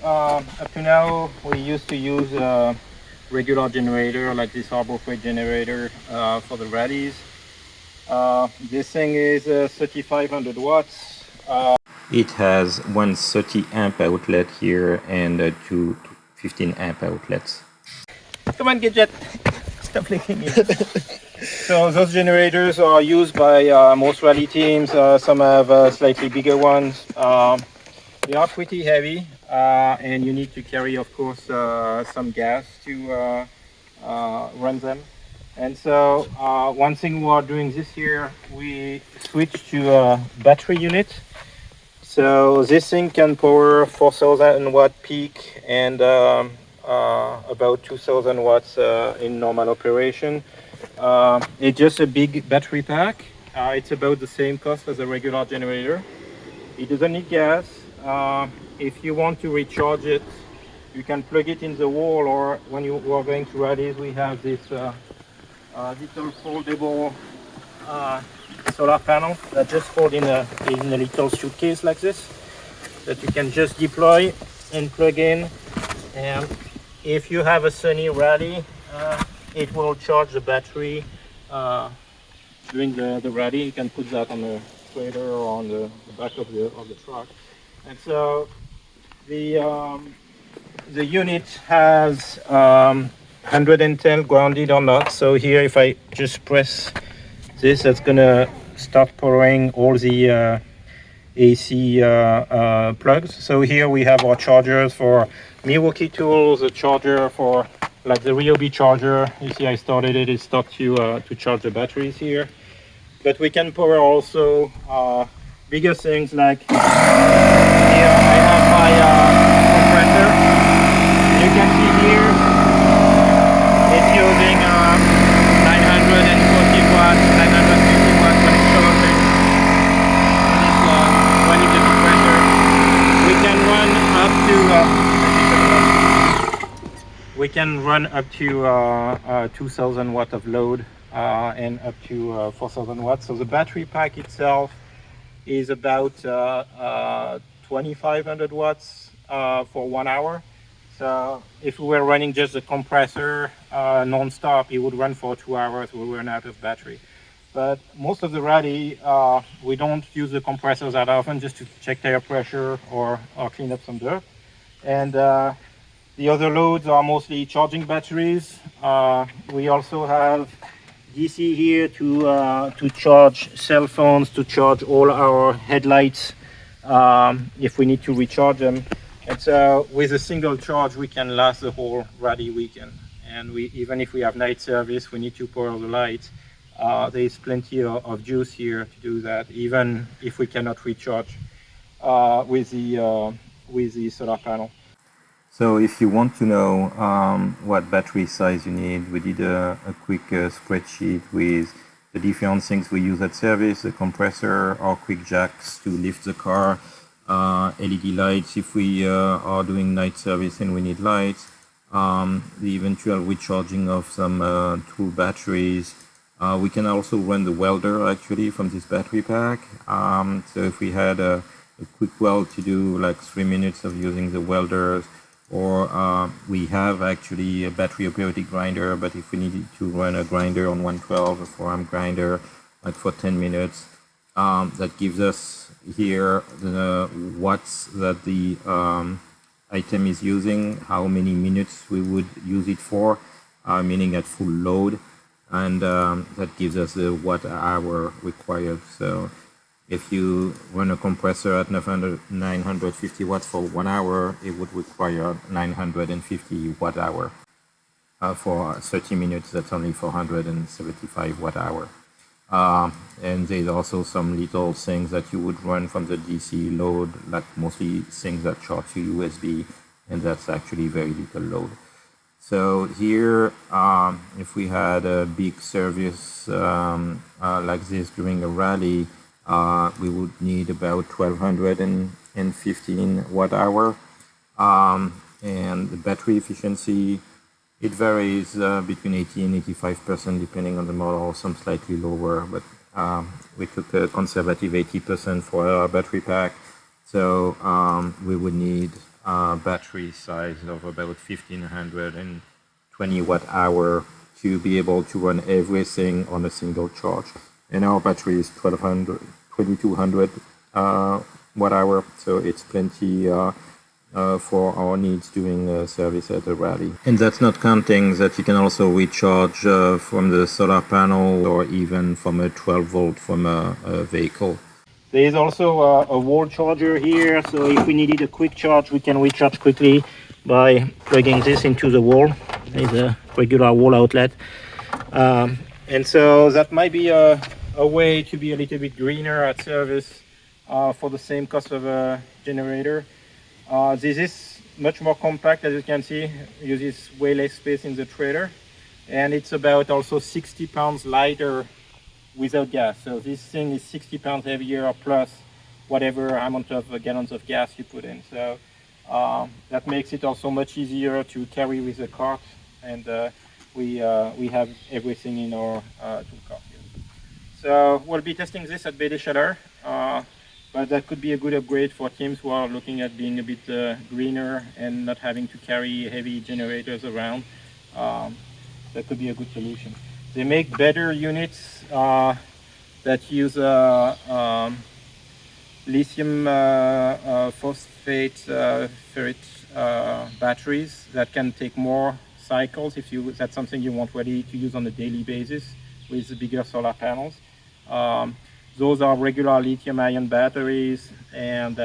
up to now, we used to use a regular generator like this Harbor Freight generator for the rallies. This thing is 3500 watts. It has one 30 amp outlet here and two 15 amp outlets. Come on, Gidget! Stop licking it. So those generators are used by most rally teams. Some have slightly bigger ones. They are pretty heavy, and you need to carry, of course, some gas to run them. And so one thing we are doing this year, we switched to a battery unit. So this thing can power 4000 watt peak and about 2000 watts in normal operation. It's just a big battery pack. It's about the same cost as a regular generator. It doesn't need gas. If you want to recharge it, you can plug it in the wall, or when you are going to rallies, we have this little foldable solar panel that just fold in a little suitcase like this, that you can just deploy and plug in. And if you have a sunny rally, it will charge the battery during the rally. You can put that on the trailer or on the back of the truck. And so the unit has 110 grounded or not. So here, if I just press this, that's gonna start powering all the AC plugs. So here we have our chargers for Milwaukee tools, a charger for like the Ryobi charger. You see I started it, it's stuck to charge the batteries here. But we can power also bigger things like here I have my compressor. You can see here it's using 940 watts, 950 watts when it's charging. When it's running the compressor. We can run up to 2000 watt of load and up to 4000 watts. So the battery pack itself is about 2500 watts for 1 hour. So if we were running just the compressor non-stop, it would run for 2 hours. We run out of battery. But most of the rally, we don't use the compressors that often, just to check tire pressure or clean up some dirt. And the other loads are mostly charging batteries. We also have DC here to charge cell phones, to charge all our headlights if we need to recharge them. And so with a single charge, we can last the whole rally weekend. And even if we have night service, we need to power the lights. There's plenty of juice here to do that, even if we cannot recharge with the solar panel. So if you want to know what battery size you need, we did a quick spreadsheet with the different things we use at service: the compressor, our quick jacks to lift the car, LED lights if we are doing night service and we need lights, the eventual recharging of some tool batteries. We can also run the welder actually from this battery pack. So if we had a quick weld to do like 3 minutes of using the welders, or we have actually a battery operated grinder, but if we needed to run a grinder on 112, a 4-amp grinder, like for 10 minutes, that gives us here the watts that the item is using, how many minutes we would use it for, meaning at full load, and that gives us the watt hour required. So if you run a compressor at 950 watts for 1 hour, it would require 950 watt hour. For 30 minutes, that's only 475 watt hour. And there's also some little things that you would run from the DC load, like mostly things that charge to USB, and that's actually very little load. So here, if we had a big service like this during a rally, we would need about 1215 watt hour. And the battery efficiency, it varies between 80 and 85% depending on the model, some slightly lower, but we took a conservative 80% for our battery pack. So we would need battery size of about 1520 watt hour to be able to run everything on a single charge. And our battery is 2200 watt hour, so it's plenty for our needs during service at the rally. And that's not counting that you can also recharge from the solar panel or even from a 12 volt from a vehicle. There is also a wall charger here, so if we needed a quick charge, we can recharge quickly by plugging this into the wall. There's a regular wall outlet. And so that might be a way to be a little bit greener at service for the same cost of a generator. This is much more compact, as you can see, uses way less space in the trailer, and it's about also 60 pounds lighter without gas. So this thing is 60 pounds heavier plus whatever amount of gallons of gas you put in. So that makes it also much easier to carry with the cart, and we have everything in our tool cart here. So we'll be testing this at Baie des Chaleurs. But that could be a good upgrade for teams who are looking at being a bit greener and not having to carry heavy generators around. That could be a good solution. They make better units that use lithium phosphate ferrite batteries that can take more cycles if that's something you want ready to use on a daily basis with the bigger solar panels. Those are regular lithium-ion batteries, and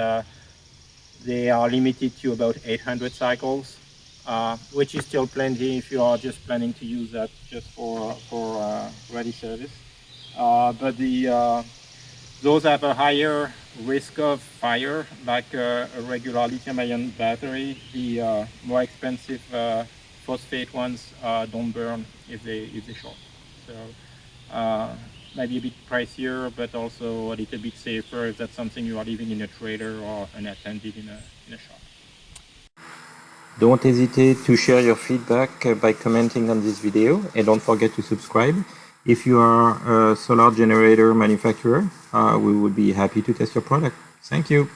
they are limited to about 800 cycles, which is still plenty if you are just planning to use that just for ready service. But those have a higher risk of fire, like a regular lithium-ion battery. The more expensive phosphate ones don't burn if they short. So. Maybe a bit pricier, but also a little bit safer if that's something you are leaving in a trailer or unattended in a shop. Don't hesitate to share your feedback by commenting on this video, and don't forget to subscribe. If you are a solar generator manufacturer, we would be happy to test your product. Thank you.